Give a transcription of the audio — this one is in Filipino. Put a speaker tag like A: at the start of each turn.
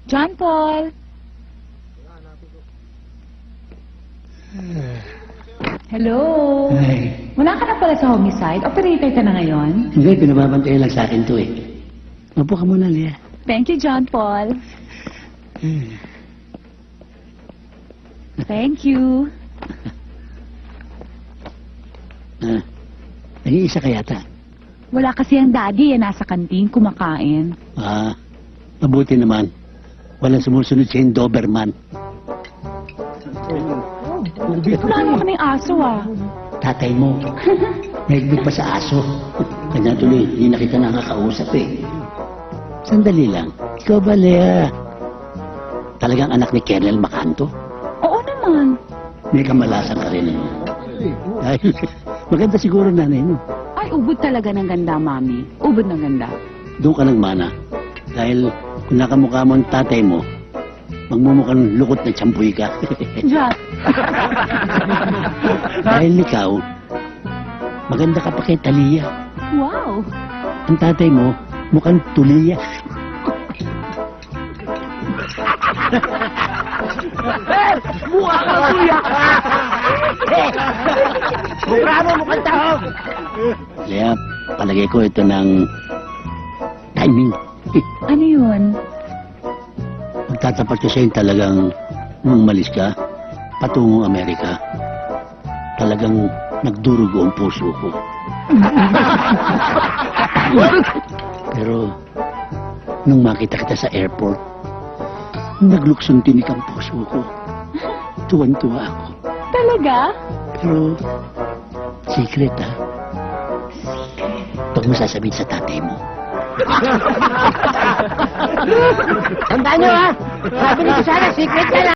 A: John Paul! Hello?
B: Ay,
A: Wala ka na pala sa homicide? Operator ka na ngayon?
B: hindi, pinababantayan lang sa akin to eh. Mapo ka muna, Lia.
A: Thank you, John Paul. Thank you.
B: Ah, nag-iisa ka yata.
A: Wala kasi ang daddy nasa kantin kumakain.
B: Ah, mabuti naman. Walang sumusunod sa'yo Doberman.
A: Wala naman kaming aso
B: Tatay mo. Naigdig pa sa aso. Kanya tuloy, hindi na kita nakakausap eh. Sandali lang. Ikaw ba, Lea? Talagang anak ni Colonel Macanto?
A: Oo naman.
B: May kamalasan ka rin eh. Dahil maganda siguro nanay mo.
A: Ay, ubod talaga ng ganda, Mami. Ubod ng ganda.
B: Doon ka ng mana. Dahil kung nakamukha mo ang tatay mo, magmumukhang lukot na tsampuy ka.
A: John.
B: Dahil ikaw, maganda ka pa kay Talia.
A: Wow.
B: Ang tatay mo, mukhang tuliya.
C: Mukha ka kuya! Mukha mo mukhang tahong!
B: Kaya palagay ko ito ng timing.
A: Ano yun?
B: Magtatapat ko sa'yo talagang nung umalis ka, patungong Amerika, talagang nagdurugo ang puso ko. Pero nung makita kita sa airport, naglukson tinik ang puso ko. Tuwan-tuwa ako.
A: Talaga?
B: Pero secret ha. Huwag mo sasabihin sa tatay mo.
C: Tandaan nyo ha! Sabi nito sana, secret ka lang!